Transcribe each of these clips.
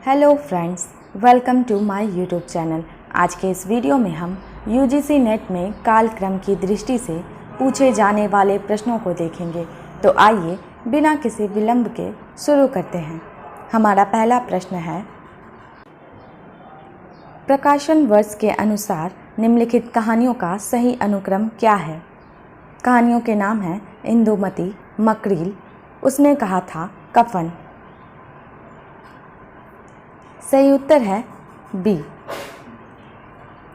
Hello friends, welcome to my YouTube channel. आज के इस वीडियो में हम यूजीसी नेट में कालक्रम की दृष्टि से पूछे जाने वाले प्रश्नों को देखेंगे। तो आइए बिना किसी विलंब के शुरू करते हैं। हमारा पहला प्रश्न है, प्रकाशन वर्ष के अनुसार निम्नलिखित कहानियों का सही अनुक्रम क्या है? कहानियों के नाम हैं इंदुमती, मकरील, उसने कहा था, कफन। सही उत्तर है बी।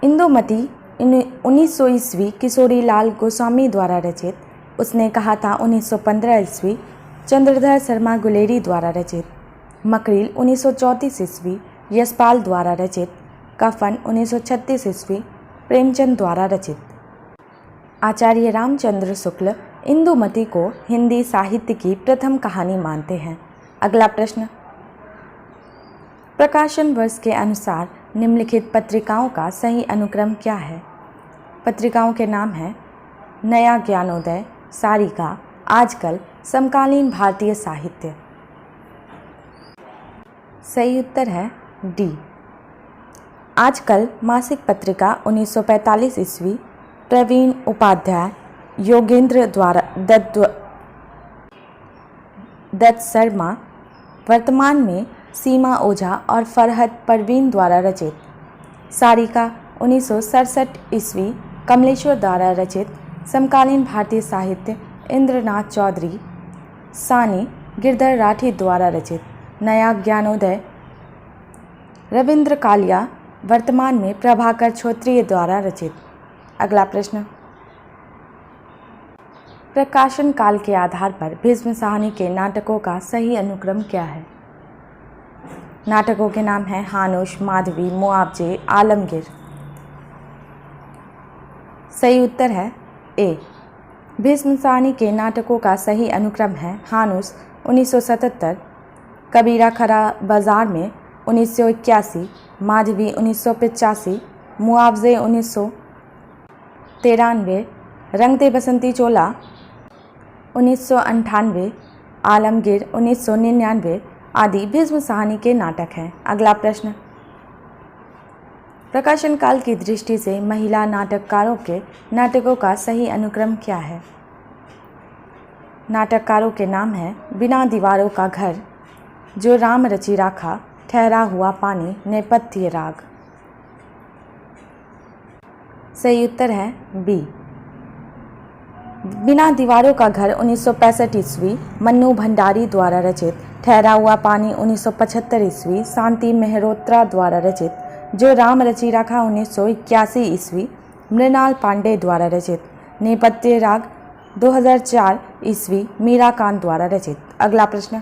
इंदुमती 1900 ईस्वी किशोरीलाल गोस्वामी द्वारा रचित, उसने कहा था 1915 ईस्वी चंद्रधर शर्मा गुलेरी द्वारा रचित। मकरील 1934 ईस्वी यशपाल द्वारा रचित। कफन 1936 ईस्वी प्रेमचंद द्वारा रचित। आचार्य रामचंद्र शुक्ल इंदुमती को हिंदी साहित्य की प्रथम कहानी मानते हैं। अगला प्रश्न, प्रकाशन वर्ष के अनुसार निम्नलिखित पत्रिकाओं का सही अनुक्रम क्या है? पत्रिकाओं के नाम हैं नया ज्ञानोदय, सारिका, आजकल, समकालीन भारतीय साहित्य। सही उत्तर है डी। आजकल मासिक पत्रिका 1945 ईस्वी प्रवीण उपाध्याय, योगेंद्र द्वारा दत्त शर्मा, वर्तमान में सीमा ओझा और फरहत परवीन द्वारा रचित। सारिका 1967 ईस्वी कमलेश्वर द्वारा रचित। समकालीन भारतीय साहित्य इंद्रनाथ चौधरी, सानी, गिरधर राठी द्वारा रचित। नया ज्ञानोदय रविंद्र कालिया, वर्तमान में प्रभाकर छोत्रिय द्वारा रचित। अगला प्रश्न, प्रकाशन काल के आधार पर भीष्म साहनी के नाटकों का सही अनुक्रम क्या है? नाटकों के नाम हैं हानुश, माधवी, मुआवजे, आलमगीर। सही उत्तर है ए। भीष्म साहनी के नाटकों का सही अनुक्रम है हानुश 1977, कबीरा खरा बाजार में 1981, माधवी 1985, मुआवजे 1993, रंग दे बसंती चोला 1998, आलमगीर 1999 आदि भीष्म साहनी के नाटक हैं। अगला प्रश्न, प्रकाशन काल की दृष्टि से महिला नाटककारों के नाटकों का सही अनुक्रम क्या है? नाटककारों के नाम हैं बिना दीवारों का घर, जो राम रचि राखा, ठहरा हुआ पानी, नेपथ्य राग। सही उत्तर है बी। बिना दीवारों का घर 1965 ईस्वी मन्नू भंडारी द्वारा रचित। ठहरा हुआ पानी 1975 ईस्वी शांति मेहरोत्रा द्वारा रचित। जो राम रचि राखा 1981 ईस्वी मृणाल पांडे द्वारा रचित। नेपथ्य राग 2004 ईस्वी मीराकांत द्वारा रचित। अगला प्रश्न,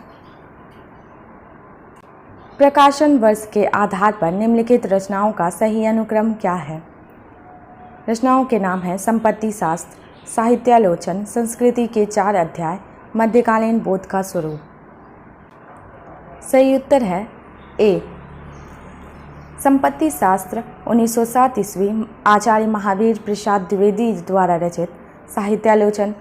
प्रकाशन वर्ष के आधार पर निम्नलिखित रचनाओं का सही अनुक्रम क्या है? रचनाओं के नाम हैं संपत्ति शास्त्र, साहित्यालोचन, संस्कृति के 4 अध्याय, मध्यकालीन बोध का स्वरूप। सही उत्तर है ए। संपत्ति शास्त्र 1907 ईस्वी आचार्य महावीर प्रसाद द्विवेदी द्वारा रचित। साहित्यालोचन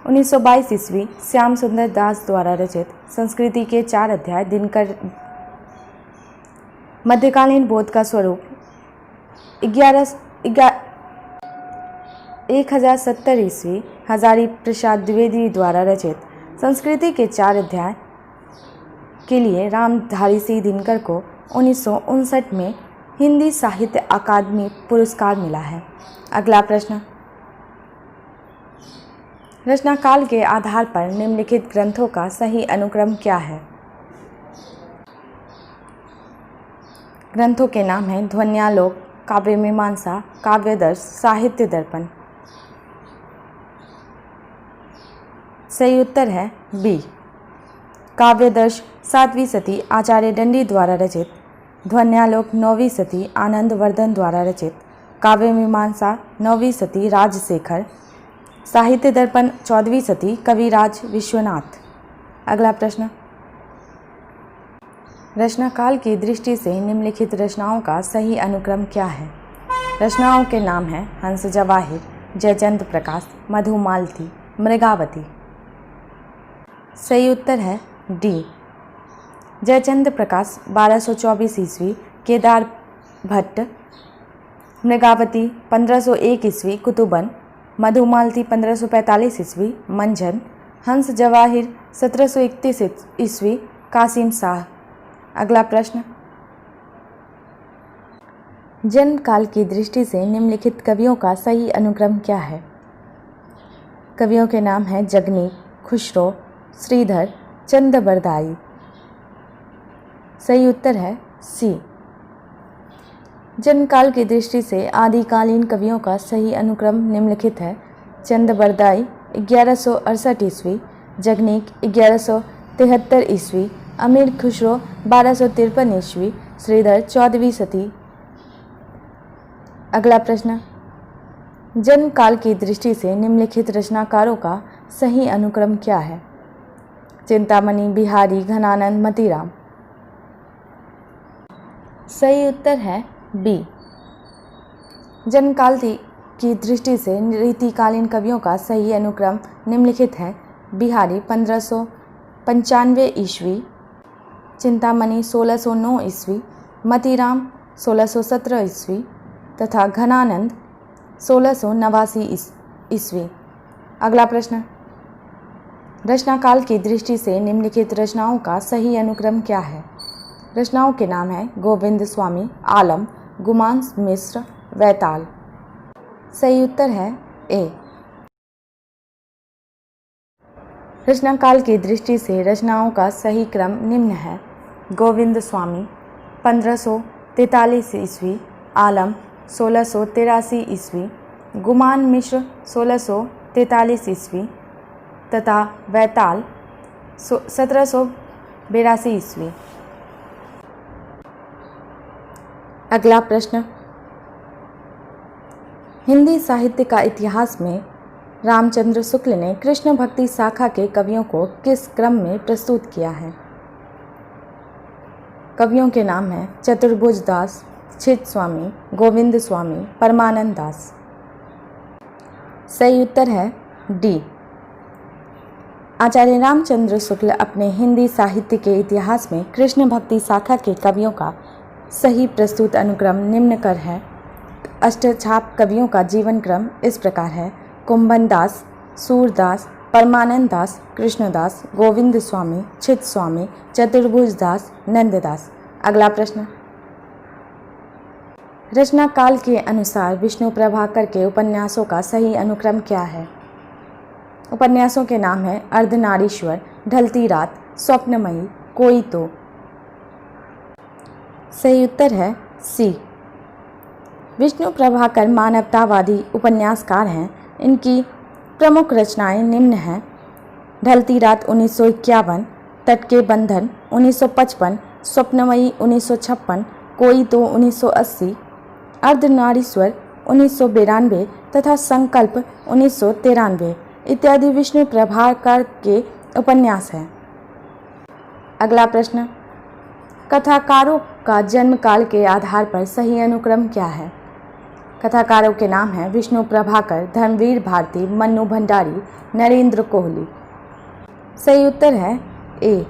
1922 ईस्वी श्याम सुंदर दास द्वारा रचित। संस्कृति के 4 अध्याय, दिनकर। मध्यकालीन बोध का स्वरूप 1070 ईस्वी हजारी प्रसाद द्विवेदी द्वारा रचित। संस्कृति के 4 अध्याय के लिए रामधारी सिंह दिनकर को 1959 में हिंदी साहित्य अकादमी पुरस्कार मिला है। अगला प्रश्न, रचनाकाल के आधार पर निम्नलिखित ग्रंथों का सही अनुक्रम क्या है? ग्रंथों के नाम हैं ध्वन्यालोक, काव्य मीमांसा, काव्यदर्श, साहित्य दर्पण। सही उत्तर है बी। काव्यदर्श 7वीं सदी आचार्य दंडी द्वारा रचित। ध्वन्यालोक 9वीं सदी आनंद वर्धन द्वारा रचित। काव्य मीमांसा 9वीं सदी राजशेखर। साहित्य दर्पण 14वीं सदी कविराज विश्वनाथ। अगला प्रश्न, रचनाकाल की दृष्टि से निम्नलिखित रचनाओं का सही अनुक्रम क्या है? रचनाओं के नाम हैं हंस जवाहिर, जयचंद्र प्रकाश, मधुमालती, मृगावती। सही उत्तर है डी। जयचंद्र प्रकाश 1224 ईस्वी, केदार भट्ट, मृगावती 1501 ईस्वी, कुतुबन, मधुमालती 1545 ईस्वी, मंझन, हंस जवाहिर 1731 ईस्वी, कासिम शाह। अगला प्रश्न, जन्म काल की दृष्टि से निम्नलिखित कवियों का सही अनुक्रम क्या है? कवियों के नाम हैं जगनीक, खुसरो, श्रीधर, चंद्रबरदाई। सही उत्तर है सी। जन्मकाल की दृष्टि से आदिकालीन कवियों का सही अनुक्रम निम्नलिखित है। चंद्रबरदाई 1168 ईस्वी, जगनीक 1173 ईस्वी, अमीर खुसरो 1253 ईस्वी, श्रीधर 14वीं शती। अगला प्रश्न, जन्म काल की दृष्टि से निम्नलिखित रचनाकारों का सही अनुक्रम क्या है? चिंतामणि, बिहारी, घनानंद, मतीराम। सही उत्तर है बी। जन्मकाल की दृष्टि से रीतिकालीन कवियों का सही अनुक्रम निम्नलिखित है। बिहारी 1595 ईस्वी, चिंतामणि 1609 ईस्वी, मतीराम 1617 ईस्वी तथा घनानंद 1689 ईस्वी। अगला प्रश्न, रचनाकाल की दृष्टि से निम्नलिखित रचनाओं का सही अनुक्रम क्या है? रचनाओं के नाम हैं गोविंद स्वामी, आलम, गुमान मिश्र, वैताल। सही उत्तर है ए। रचनाकाल की दृष्टि से रचनाओं का सही क्रम निम्न है। गोविंद स्वामी 1543 ईस्वी, आलम 1683 ईस्वी, गुमान मिश्र 1643 ईस्वी तथा वैताल 1782 ईस्वी। अगला प्रश्न, हिंदी साहित्य का इतिहास में रामचंद्र शुक्ल ने कृष्ण भक्ति शाखा के कवियों को किस क्रम में प्रस्तुत किया है? कवियों के नाम हैं चतुर्भुज दास, छित स्वामी, गोविंद स्वामी, परमानंद दास। सही उत्तर है डी। आचार्य रामचंद्र शुक्ल अपने हिंदी साहित्य के इतिहास में कृष्ण भक्ति शाखा के कवियों का सही प्रस्तुत अनुक्रम निम्न कर है। अष्टछाप कवियों का जीवन क्रम इस प्रकार है। कुंभन दास, सूरदास, परमानंद दास, कृष्णदास, गोविंद स्वामी, छित स्वामी, चतुर्भुज दास, नंददास। अगला प्रश्न, रचना काल के अनुसार विष्णु प्रभाकर के उपन्यासों का सही अनुक्रम क्या है? उपन्यासों के नाम हैं अर्धनारीश्वर, ढलती रात, स्वप्नमयी, कोई तो। सही उत्तर है सी। विष्णु प्रभाकर मानवतावादी उपन्यासकार हैं। इनकी प्रमुख रचनाएं निम्न हैं। ढलती रात 1951, तट के बंधन 1955, स्वप्नमयी 1956, कोई तो 1980, अर्धनारीश्वर 1992 तथा संकल्प 1993 इत्यादि विष्णु प्रभाकर के उपन्यास हैं। अगला प्रश्न, कथाकारों का जन्म काल के आधार पर सही अनुक्रम क्या है? कथाकारों के नाम हैं विष्णु प्रभाकर, धर्मवीर भारती, मन्नू भंडारी, नरेंद्र कोहली। सही उत्तर है ए।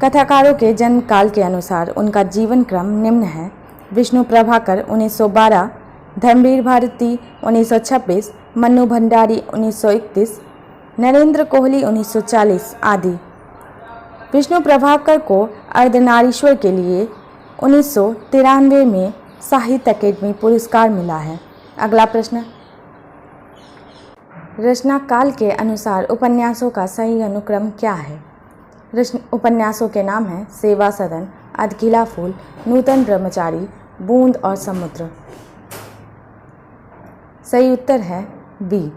कथाकारों के जन्म काल के अनुसार उनका जीवन क्रम निम्न है। विष्णु प्रभाकर 1912, धर्मवीर भारती 1926, मन्नू भंडारी 1931, नरेंद्र कोहली 1940 आदि। विष्णु प्रभाकर को अर्धनारीश्वर के लिए 1993 में साहित्य अकेडमी पुरस्कार मिला है। अगला प्रश्न, रचना काल के अनुसार उपन्यासों का सही अनुक्रम क्या है? उपन्यासों के नाम हैं सेवा सदन, अधकिला फूल, नूतन ब्रह्मचारी, बूंद और समुद्र। सही उत्तर है बी।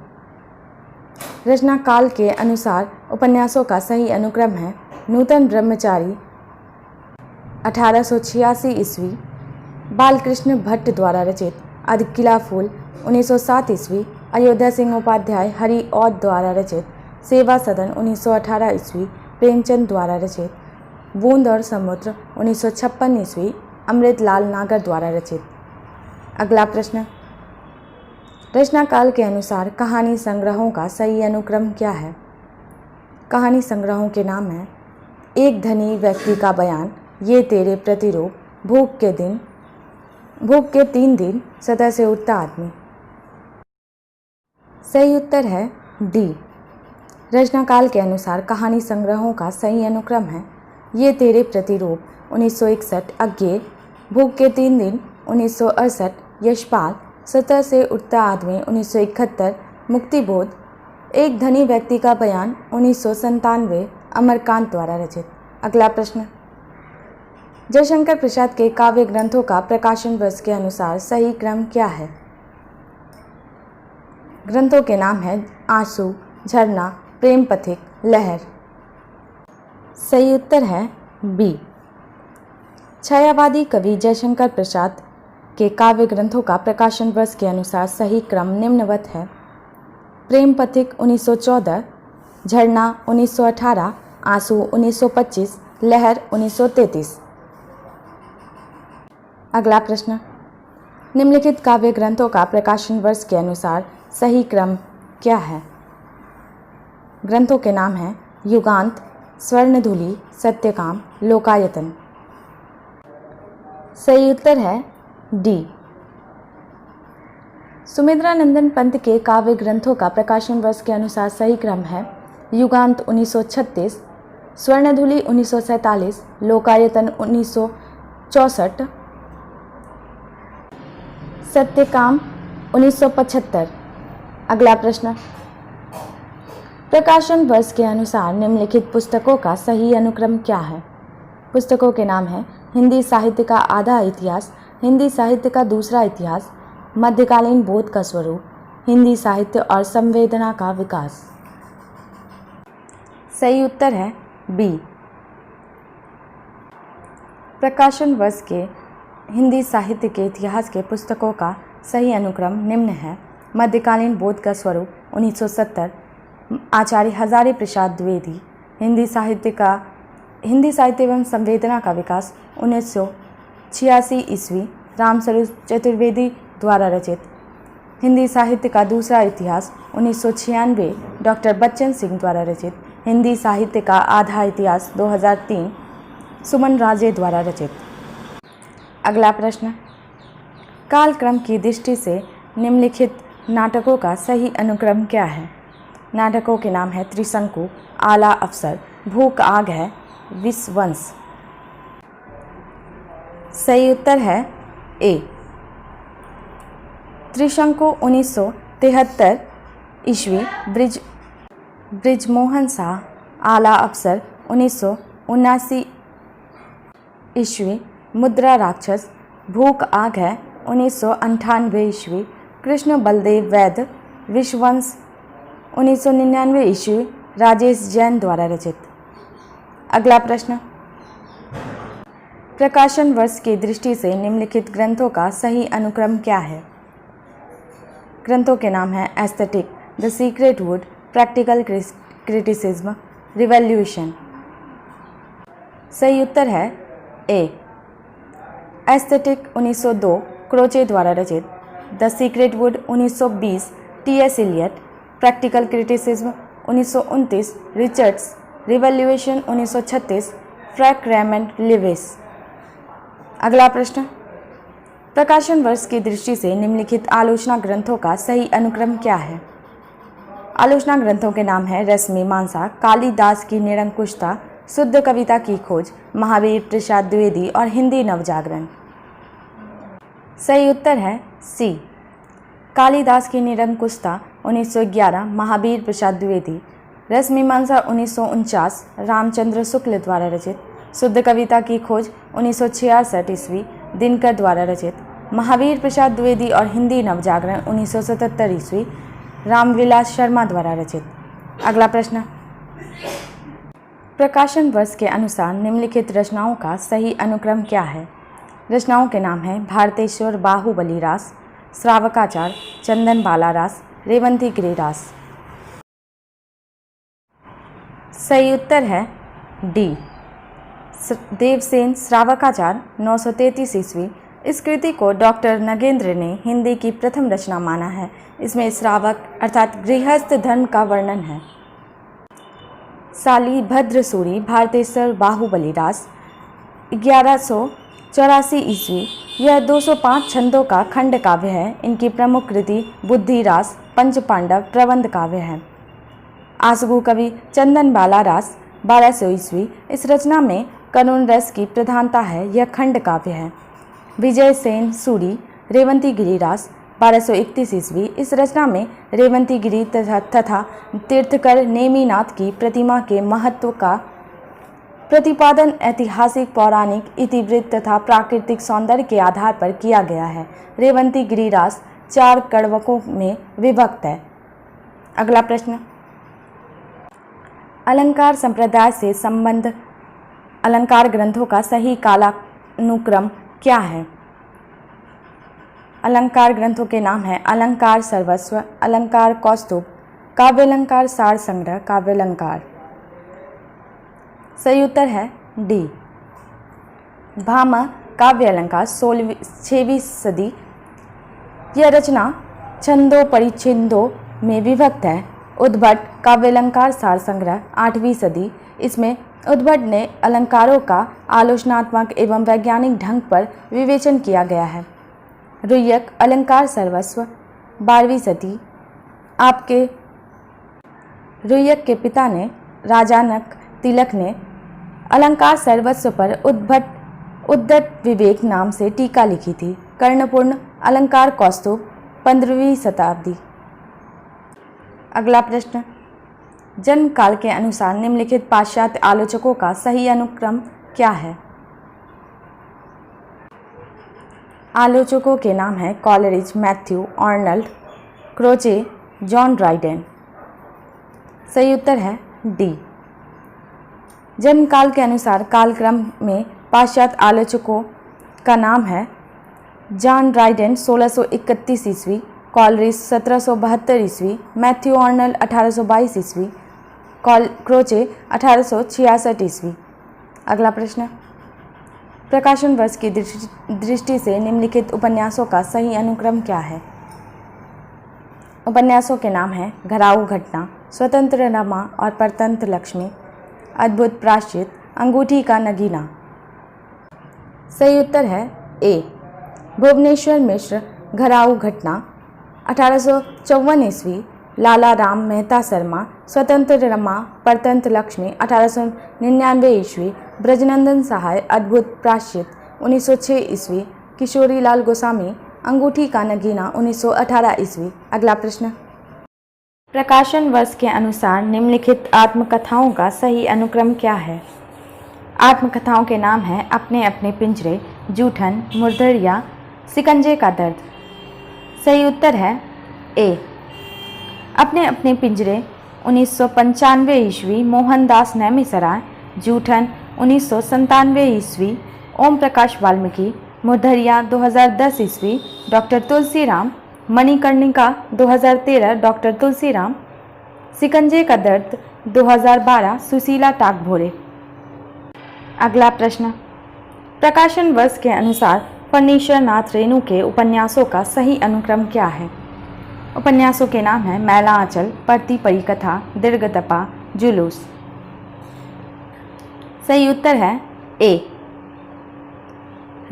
रचना काल के अनुसार उपन्यासों का सही अनुक्रम है। नूतन ब्रह्मचारी 1886 ईस्वी, बालकृष्ण भट्ट द्वारा रचित। अधकिला फूल 1907 ईस्वी, अयोध्या सिंह उपाध्याय, हरि औध द्वारा रचित। सेवा सदन 1918 ईस्वी, प्रेमचंद द्वारा रचित। बूंद और समुद्र 1956 ईस्वी, अमृतलाल नागर द्वारा रचित। अगला प्रश्न, रचना काल के अनुसार कहानी संग्रहों का सही अनुक्रम क्या है? कहानी संग्रहों के नाम हैं एक धनी व्यक्ति का बयान, ये तेरे प्रतिरूप, भूख के 3 दिन, सतह से उठता आदमी। सही उत्तर है डी। रचनाकाल के अनुसार कहानी संग्रहों का सही अनुक्रम है ये तेरे प्रतिरूप 1961, अज्ञेय, भूख के 3 दिन 1968, यशपाल, सतह से उठता आदमी 1971, मुक्तिबोध, एक धनी व्यक्ति का बयान 1997, अमरकांत द्वारा रचित। अगला प्रश्न, जयशंकर प्रसाद के काव्य ग्रंथों का प्रकाशन वर्ष के अनुसार सही क्रम क्या है? ग्रंथों के नाम हैं आंसू, झरना, प्रेम पथिक, लहर। सही उत्तर है बी। छायावादी कवि जयशंकर प्रसाद के काव्य ग्रंथों का प्रकाशन वर्ष के अनुसार सही क्रम निम्नवत है: प्रेम पथिक 1914, झरना 1918, आंसू 1925, लहर 1933। अगला प्रश्न, निम्नलिखित काव्य ग्रंथों का प्रकाशन वर्ष के अनुसार सही क्रम क्या है? ग्रंथों के नाम हैं युगांत, स्वर्णधुली, सत्यकाम, लोकायतन। सही उत्तर है डी। सुमित्रानंदन पंत के काव्य ग्रंथों का प्रकाशन वर्ष के अनुसार सही क्रम है युगांत 1936, स्वर्णधुली 1947, लोकायतन 1964, सत्यकाम 1975। अगला प्रश्न, प्रकाशन वर्ष के अनुसार निम्नलिखित पुस्तकों का सही अनुक्रम क्या है? पुस्तकों के नाम हैं हिंदी साहित्य का आधा इतिहास, हिंदी साहित्य का दूसरा इतिहास, मध्यकालीन बोध का स्वरूप, हिंदी साहित्य और संवेदना का विकास। सही उत्तर है बी। प्रकाशन वर्ष के हिंदी साहित्य के इतिहास के पुस्तकों का सही अनुक्रम निम्न है: मध्यकालीन बोध का स्वरूप 1970, आचार्य हजारी प्रसाद द्विवेदी, हिंदी साहित्य एवं संवेदना का विकास 1986 ईस्वी, रामस्वरूप चतुर्वेदी द्वारा रचित, हिंदी साहित्य का दूसरा इतिहास 1996, डॉक्टर बच्चन सिंह द्वारा रचित, हिंदी साहित्य का आधा इतिहास 2003, सुमन राजे द्वारा रचित। अगला प्रश्न, कालक्रम की दृष्टि से निम्नलिखित नाटकों का सही अनुक्रम क्या है? नाटकों के नाम है त्रिशंकु, आला अफसर, भूख आग है, विषवंश। सही उत्तर है ए। त्रिशंकु 1973 ईस्वी, ब्रिजमोहन शाह, आला अफसर 1979 ईस्वी, मुद्रा राक्षस, भूख आग है 1998 ईस्वी, कृष्ण बलदेव वैद्य, विषवंश 1999 ईस्वी, राजेश जैन द्वारा रचित। अगला प्रश्न, प्रकाशन वर्ष की दृष्टि से निम्नलिखित ग्रंथों का सही अनुक्रम क्या है? ग्रंथों के नाम हैं aesthetic, the secret wood, practical criticism, revolution. सही उत्तर है ए। एस्थेटिक 1902 क्रोचे द्वारा रचित, the secret wood 1920 T S. Eliot, practical criticism 1929 Richards, revolution 1936 Frank Raymond Leavis. अगला प्रश्न, प्रकाशन वर्ष की दृष्टि से निम्नलिखित आलोचना ग्रंथों का सही अनुक्रम क्या है? आलोचना ग्रंथों के नाम हैं रश्मिमांसा, कालिदास की निरंकुशता, शुद्ध कविता की खोज, महावीर प्रसाद द्विवेदी और हिंदी नवजागरण। सही उत्तर है सी। कालिदास की निरंकुशता 1911, महावीर प्रसाद द्विवेदी, रश्मिमांसा 1949, रामचंद्र शुक्ल द्वारा रचित, शुद्ध कविता की खोज 1966 ईस्वी, दिनकर द्वारा रचित, महावीर प्रसाद द्विवेदी और हिंदी नवजागरण 1977 ईस्वी, रामविलास शर्मा द्वारा रचित। अगला प्रश्न, प्रकाशन वर्ष के अनुसार निम्नलिखित रचनाओं का सही अनुक्रम क्या है? रचनाओं के नाम हैं भारतेश्वर बाहुबली रास, श्रावकाचार, चंदन बाला रास, रेवंती गिरिरास। सही उत्तर है डी। देवसेन श्रावकाचार 933 ईस्वी। इस कृति को डॉक्टर नगेंद्र ने हिंदी की प्रथम रचना माना है। इसमें श्रावक अर्थात गृहस्थ धर्म का वर्णन है। शालिभद्र सूरी भारतेश्वर बाहुबली रास 1184 ईस्वी। यह 205 छंदों का खंड काव्य है। इनकी प्रमुख कृति बुद्धि रास पंच पांडव प्रबंध काव्य है। आसगु कवि चंदन बाला रास 1200 ईस्वी। इस रचना में करुण रस की प्रधानता है। यह खंड काव्य है। विजय सेन सूरी रेवंती गिरी रास 1231 ईस्वी। इस रचना में रेवंती गिरी तथा तीर्थकर नेमिनाथ की प्रतिमा के महत्व का प्रतिपादन ऐतिहासिक, पौराणिक, इतिवृत्त तथा प्राकृतिक सौंदर्य के आधार पर किया गया है। रेवंती गिरी रास 4 कड़वकों में विभक्त है। अगला प्रश्न, अलंकार संप्रदाय से संबद्ध अलंकार ग्रंथों का सही कालानुक्रम क्या है? अलंकार ग्रंथों के नाम हैं अलंकार सर्वस्व, अलंकार कौस्तुभ, काव्यालंकार सार संग्रह, काव्यालंकार। सही उत्तर है डी। भामह काव्यालंकार 6वीं सदी। यह रचना छंदों परिच्छेदों में विभक्त है। उद्भट काव्यालंकार सार संग्रह 8वीं सदी। इसमें उद्भट ने अलंकारों का आलोचनात्मक एवं वैज्ञानिक ढंग पर विवेचन किया गया है। रुय्यक अलंकार सर्वस्व 12वीं सदी। आपके रुय्यक के पिता ने राजानक तिलक ने अलंकार सर्वस्व पर उद्धट विवेक नाम से टीका लिखी थी। कर्णपूर्ण अलंकार कौस्तुभ 15वीं शताब्दी। अगला प्रश्न, जन्म काल के अनुसार निम्नलिखित पाश्चात्य आलोचकों का सही अनुक्रम क्या है? आलोचकों के नाम हैं Coleridge, Matthew, Arnold, Croce, John Dryden. सही उत्तर है डी। जन्म काल के अनुसार कालक्रम में पाश्चात्य आलोचकों का नाम है जॉन ड्राइडेन 1631 ईस्वी, कॉलरिज 1772 ईस्वी, मैथ्यू आर्नल्ड 1822 ईस्वी, क्रोचे 1866 ईस्वी। अगला प्रश्न, प्रकाशन वर्ष की दृष्टि से निम्नलिखित उपन्यासों का सही अनुक्रम क्या है? उपन्यासों के नाम हैं घराऊ घटना, स्वतंत्र रमा और परतंत्र लक्ष्मी, अद्भुत प्रायश्चित, अंगूठी का नगीना। सही उत्तर है ए। भुवनेश्वर मिश्र घराऊ घटना 1854 ईस्वी, लाला राम मेहता शर्मा स्वतंत्र रमा परतंत्र लक्ष्मी 1899 ईस्वी, ब्रजनंदन सहाय अद्भुत प्रायश्चित 1906 ईस्वी, किशोरी लाल गोस्वामी अंगूठी का नगीना 1918 ईस्वी। अगला प्रश्न, प्रकाशन वर्ष के अनुसार निम्नलिखित आत्मकथाओं का सही अनुक्रम क्या है? आत्मकथाओं के नाम हैं अपने अपने पिंजरे, जूठन, मुर्दरिया, सिकंजे का दर्द। सही उत्तर है ए। अपने अपने पिंजरे 1995 ईस्वी, मोहनदास नैमिषारण्य, जूठन 1997 ईस्वी, ओम प्रकाश वाल्मीकि, मुर्दरिया 2010 ईस्वी, डॉक्टर तुलसीराम, मणिकर्णिका 2013 डॉक्टर तुलसीराम, सिकंजे का दर्द 2012 सुशीला टाकभोरे। अगला प्रश्न, प्रकाशन वर्ष के अनुसार फर्नीचर नाथ रेणु के उपन्यासों का सही अनुक्रम क्या है? उपन्यासों के नाम हैं मैला आंचल, परती परिकथा, दीर्घतपा, जुलूस। सही उत्तर है ए।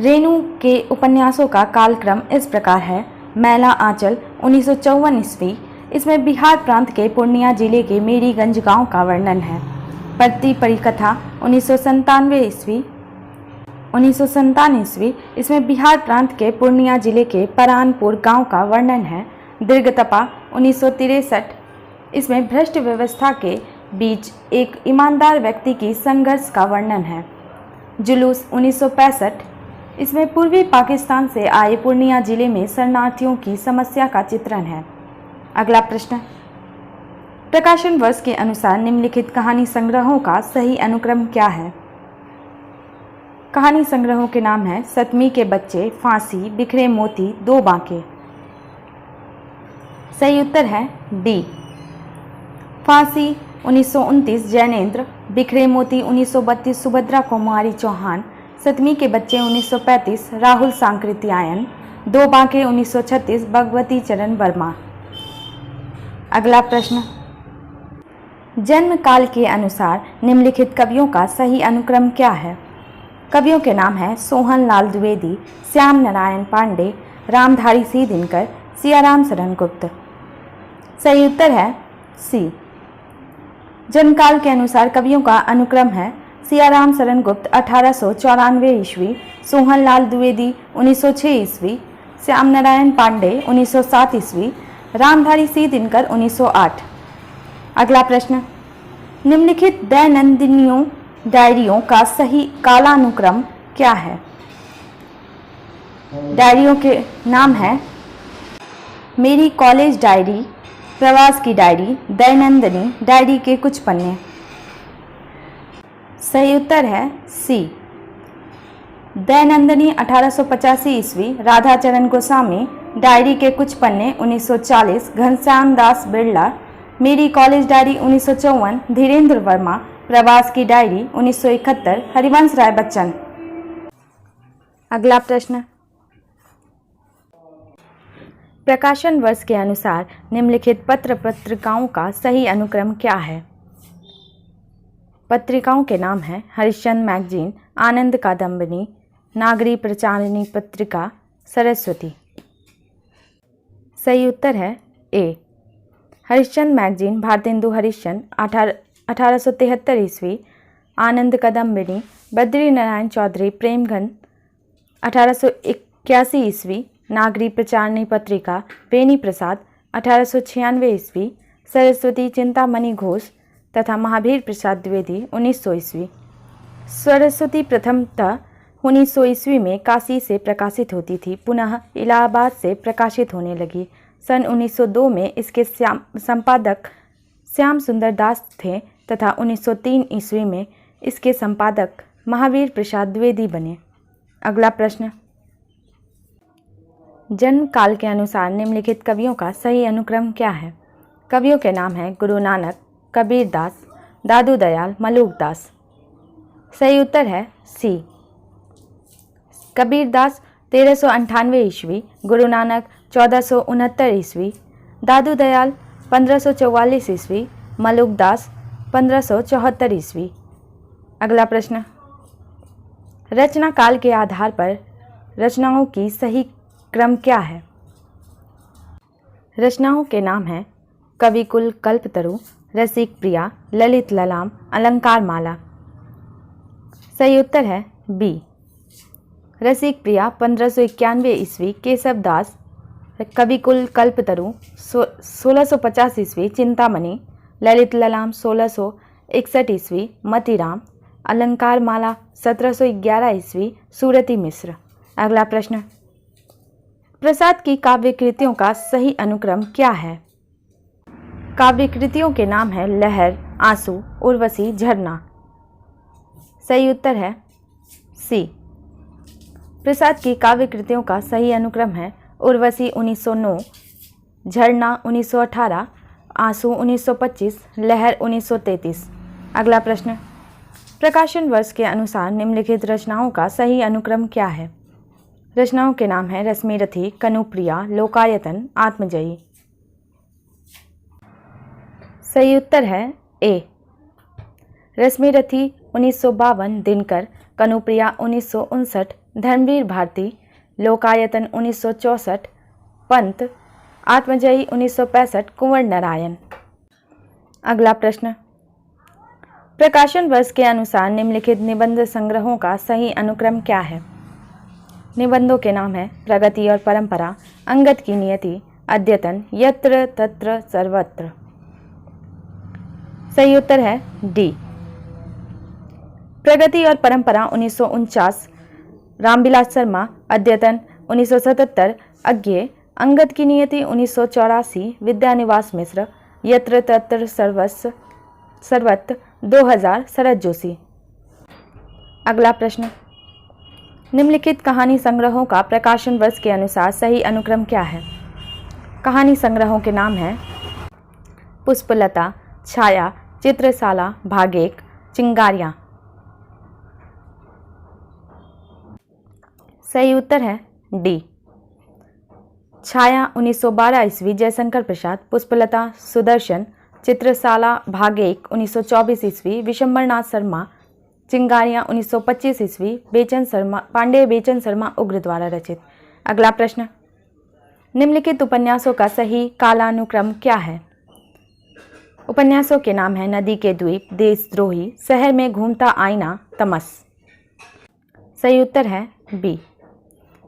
रेणु के उपन्यासों का कालक्रम इस प्रकार है। मैला आंचल 1954 ईस्वी। इसमें बिहार प्रांत के पूर्णिया जिले के मेरीगंज गांव का वर्णन है। परती परिकथा 1997 ईस्वी। इसमें बिहार प्रांत के पूर्णिया जिले के परानपुर गांव का वर्णन है। दीर्घतपा 1963। इसमें भ्रष्ट व्यवस्था के बीच एक ईमानदार व्यक्ति की संघर्ष का वर्णन है। जुलूस 1965। इसमें पूर्वी पाकिस्तान से आए पूर्णिया जिले में शरणार्थियों की समस्या का चित्रण है। अगला प्रश्न, प्रकाशन वर्ष के अनुसार निम्नलिखित कहानी संग्रहों का सही अनुक्रम क्या है? कहानी संग्रहों के नाम हैं सतमी के बच्चे, फांसी, बिखरे मोती, दो बांके। सही उत्तर है डी। फांसी 1929 जैनेन्द्र, बिखरे मोती 1932 सुभद्रा कुमारी चौहान, सतमी के बच्चे 1935 राहुल सांकृत्यायन, दो बांके 1936 भगवती चरण वर्मा। अगला प्रश्न, जन्म काल के अनुसार निम्नलिखित कवियों का सही अनुक्रम क्या है? कवियों के नाम हैं सोहन लाल द्विवेदी, श्याम नारायण पांडे, रामधारी सिंह दिनकर, सियाराम शरण गुप्त। सही उत्तर है सी। जन्मकाल के अनुसार कवियों का अनुक्रम है सियाराम शरण गुप्त 1894 ईस्वी, सोहन लाल द्विवेदी 1906 ईस्वी, श्याम नारायण पांडे 1907 ईस्वी, रामधारी सिंह दिनकर 1908। अगला प्रश्न, निम्नलिखित दैनंदिनियों डायरियों का सही कालानुक्रम क्या है? डायरियों के नाम हैं मेरी कॉलेज डायरी, प्रवास की डायरी, दैनंदिनी, डायरी के कुछ पन्ने। सही उत्तर है सी। दैनंदिनी 1885 ईस्वी, राधाचरण गोस्वामी, डायरी के कुछ पन्ने 1940, घनश्याम दास बिरला, मेरी कॉलेज डायरी 1954, धीरेन्द्र वर्मा, प्रवास की डायरी 1971, हरिवंश राय बच्चन। अगला प्रश्न, प्रकाशन वर्ष के अनुसार निम्नलिखित पत्र पत्रिकाओं का सही अनुक्रम क्या है? पत्रिकाओं के नाम हैं हरिश्चंद्र मैगजीन, आनंद कादम्बिनी, नागरी प्रचारिणी पत्रिका, सरस्वती। सही उत्तर है ए। हरिश्चंद्र मैगजीन, भारतेंदु हरिश्चंद्र 1873 ईस्वी, आनंद कादम्बिनी, बद्री नारायण चौधरी प्रेमगंज 1881 ईस्वी, नागरी प्रचारिणी पत्रिका बेनी प्रसाद 1896 ईस्वी, सरस्वती चिंतामणि घोष तथा महावीर प्रसाद द्विवेदी 1900 ईस्वी। सरस्वती प्रथमतः 1900 ईस्वी में काशी से प्रकाशित होती थी, पुनः इलाहाबाद से प्रकाशित होने लगी। सन 1902 में इसके संपादक श्याम सुंदर दास थे तथा 1903 ईस्वी में इसके संपादक महावीर प्रसाद द्विवेदी बने। अगला प्रश्न, जन्म काल के अनुसार निम्नलिखित कवियों का सही अनुक्रम क्या है? कवियों के नाम हैं गुरु नानक, कबीर दास, दादू दयाल, मलूक दास। सही उत्तर है सी। कबीर दास 1398 ईस्वी, गुरु नानक 1469 ईस्वी, दादू दयाल 1544 ईस्वी, मलूक दास 1574 ईस्वी। अगला प्रश्न, रचना काल के आधार पर रचनाओं की सही क्रम क्या है? रचनाओं के नाम हैं कविकुल कल्पतरु, रसिक प्रिया, ललित ललाम, अलंकार माला। सही उत्तर है बी। रसिक प्रिया 1591 ईस्वी, केशव दास, कविकुल कल्पतरु 1650 ईस्वी, चिंतामणि, ललित ललाम 1661 ईस्वी, मतीराम, अलंकार माला 1711 ईस्वी, सूरती मिश्र। अगला प्रश्न, प्रसाद की काव्य कृतियों का सही अनुक्रम क्या है? काव्य कृतियों के नाम हैं लहर, आंसू, उर्वशी, झरना। सही उत्तर है सी। प्रसाद की काव्य कृतियों का सही अनुक्रम है उर्वशी 1909, झरना 1918, आंसू 1925, लहर 1933। अगला प्रश्न, प्रकाशन वर्ष के अनुसार निम्नलिखित रचनाओं का सही अनुक्रम क्या है? रचनाओं के नाम हैं रश्मिरथी, कनुप्रिया, लोकायतन, आत्मजयी। सही उत्तर है ए। रश्मिरथी 1952, दिनकर, कनुप्रिया 1959, धर्मवीर भारती, लोकायतन 1964, पंत, आत्मजयी 1965, कुंवर नारायण। अगला प्रश्न, प्रकाशन वर्ष के अनुसार निम्नलिखित निबंध संग्रहों का सही अनुक्रम क्या है? निबंधों के नाम हैं प्रगति और परंपरा, अंगद की नियति, अद्यतन, यत्र तत्र सर्वत्र। सही उत्तर है डी। प्रगति और परंपरा 1949, रामविलास शर्मा, अद्यतन 1977, अज्ञे, अंगद की नियति 1984, विद्यानिवास मिश्र, यत्र तत्र सर्वत्र 2000, शरद जोशी। अगला प्रश्न, निम्नलिखित कहानी संग्रहों का प्रकाशन वर्ष के अनुसार सही अनुक्रम क्या है? कहानी संग्रहों के नाम हैं पुष्पलता, छाया, चित्रशाला, भागेक, चिंगारियाँ। सही उत्तर है डी। छाया 1912 ईस्वी, जयशंकर प्रसाद, पुष्पलता सुदर्शन चित्रशाला भाग 1 1924 ईस्वी, विशंबरनाथ शर्मा चिंगारियाँ 1925 ईस्वी, पांडे बेचन शर्मा उग्र द्वारा रचित। अगला प्रश्न, निम्नलिखित उपन्यासों का सही कालानुक्रम क्या है? उपन्यासों के नाम हैं नदी के द्वीप, देशद्रोही, शहर में घूमता आईना, तमस। सही उत्तर है बी।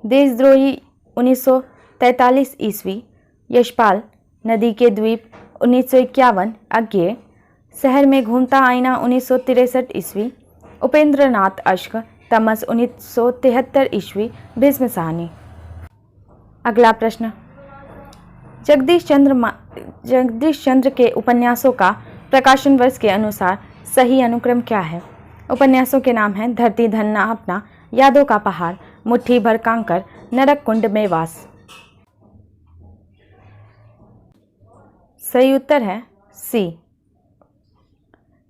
देशद्रोही 1943 ईस्वी, यशपाल, नदी के द्वीप 1951, अज्ञेय, शहर में घूमता आईना 1963 ईस्वी, उपेंद्रनाथ अश्क, तमस 1973 ईस्वी, भीष्म साहनी। अगला प्रश्न, जगदीश चंद्र के उपन्यासों का प्रकाशन वर्ष के अनुसार सही अनुक्रम क्या है? उपन्यासों के नाम हैं धरती धन्ना अपना, यादों का पहाड़, मुट्ठी भर कांकर, नरक कुंड में वास। सही उत्तर है सी।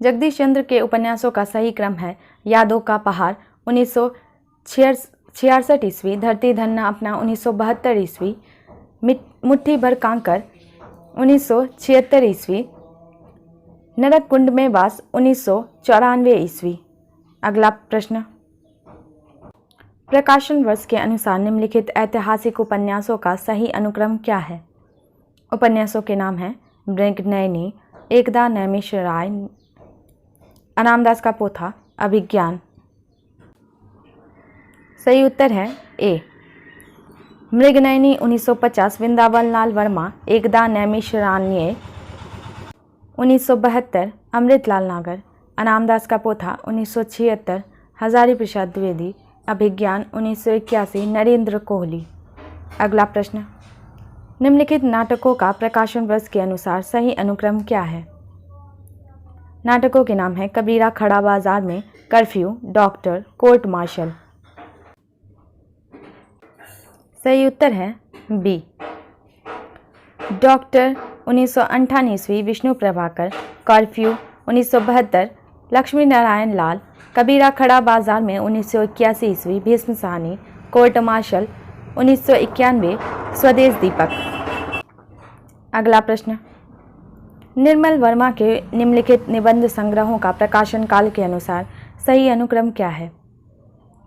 जगदीश चंद्र के उपन्यासों का सही क्रम है यादों का पहाड़ 1966 ईस्वी, धरती धन्ना अपना 1972 ईस्वी, मुट्ठी भर कांकर 1976 ईस्वी, नरक कुंड में वास 1994 ईस्वी। अगला प्रश्न, प्रकाशन वर्ष के अनुसार निम्नलिखित ऐतिहासिक उपन्यासों का सही अनुक्रम क्या है? उपन्यासों के नाम हैं मृगनयनी, एकदा नैमिषारण्य, अनामदास का पोथा, अभिज्ञान। सही उत्तर है ए। मृगनयनी 1950, वृंदावन लाल वर्मा, एकदा नैमिषारण्य 1972, अमृतलाल नागर, अनामदास का पोथा 1976, हजारी प्रसाद द्विवेदी, अभिज्ञान 1981, नरेंद्र कोहली। अगला प्रश्न, निम्नलिखित नाटकों का प्रकाशन वर्ष के अनुसार सही अनुक्रम क्या है? नाटकों के नाम हैं कबीरा, खड़ा बाजार में, कर्फ्यू, डॉक्टर, कोर्ट मार्शल। सही उत्तर है बी। डॉक्टर 1958 ईस्वी, विष्णु प्रभाकर, कर्फ्यू 1972, लक्ष्मी नारायण लाल, कबीरा खड़ा बाजार में 1981 ईस्वी, भीष्म साहनी, कोर्ट मार्शल 1991, स्वदेश दीपक। अगला प्रश्न, निर्मल वर्मा के निम्नलिखित निबंध संग्रहों का प्रकाशन काल के अनुसार सही अनुक्रम क्या है?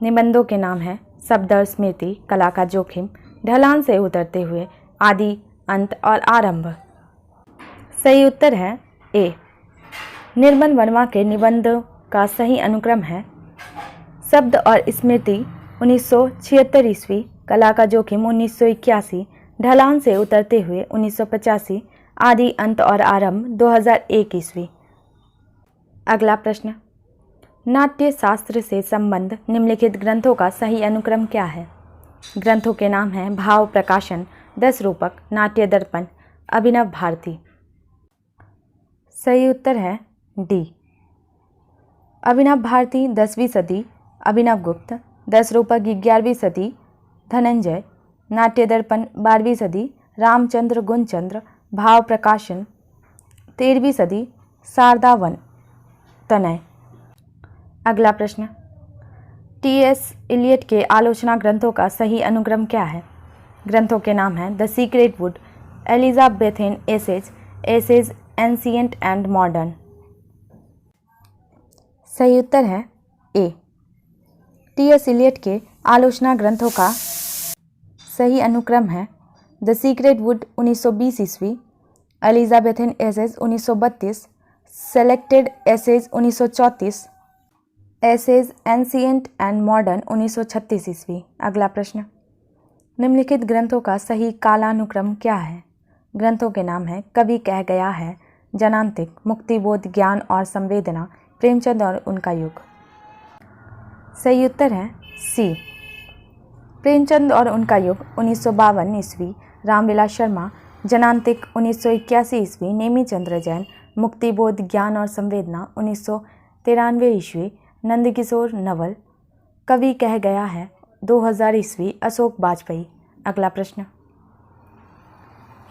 निबंधों के नाम हैं शब्द और स्मृति, कला का जोखिम, ढलान से उतरते हुए, आदि, अंत और आरंभ। सही उत्तर है ए। निर्मल वर्मा के निबंधों का सही अनुक्रम है शब्द और स्मृति 1976 ईस्वी, कला का जोखिम 1981, ढलान से उतरते हुए 1985, आदि, अंत और आरंभ 2001 ईस्वी। अगला प्रश्न, नाट्य शास्त्र से संबंध निम्नलिखित ग्रंथों का सही अनुक्रम क्या है? ग्रंथों के नाम हैं भाव प्रकाशन, 10 रूपक, नाट्य दर्पण, अभिनव भारती। सही उत्तर है डी। अभिनव भारती 10वीं सदी, अभिनव गुप्त, 10 रूपक 11वीं सदी, धनंजय, नाट्य दर्पण 12वीं सदी, रामचंद्र गुणचंद्र, भाव प्रकाशन 13वीं सदी, शारदावन, तनय। अगला प्रश्न, टी.एस. इलियट के आलोचना ग्रंथों का सही अनुक्रम क्या है? ग्रंथों के नाम हैं the secret wood, Elizabethan essays, essays ancient and modern. सही उत्तर है ए। टी.एस. इलियट के आलोचना ग्रंथों का सही अनुक्रम है द सीक्रेट वुड 1920 ईस्वी, Elizabethan essays 1932, selected essays 1934, essays ancient and modern 1936 ईस्वी। अगला प्रश्न, निम्नलिखित ग्रंथों का सही कालानुक्रम क्या है? ग्रंथों के नाम हैं कवि कह गया है, जनांतिक, मुक्तिबोध, ज्ञान और संवेदना, प्रेमचंद और उनका युग। सही उत्तर है सी। प्रेमचंद और उनका युग 1952 ईस्वी, रामविलास शर्मा, जनांतिक 1981 ईस्वी, नेमीचंद्र जैन, मुक्तिबोध, ज्ञान और संवेदना 1993 ईस्वी, नंदकिशोर नवल, कवि कह गया है 2000 ईस्वी, अशोक बाजपेयी। अगला प्रश्न,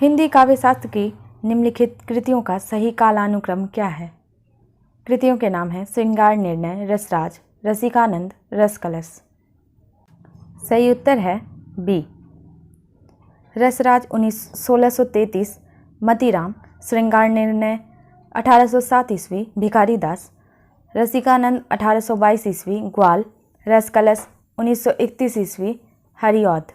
हिंदी काव्यशास्त्र की निम्नलिखित कृतियों का सही कालानुक्रम क्या है? कृतियों के नाम हैं श्रृंगार निर्णय, रसराज, रसिकानंद, रसकलश। सही उत्तर है बी। रसराज 1633, मतीराम, श्रृंगार निर्णय 1807 ईस्वी भिखारी दास, रसिकानंद 1822 ईस्वी ग्वाल, रसकलश 1931 ईस्वी हरिऔध।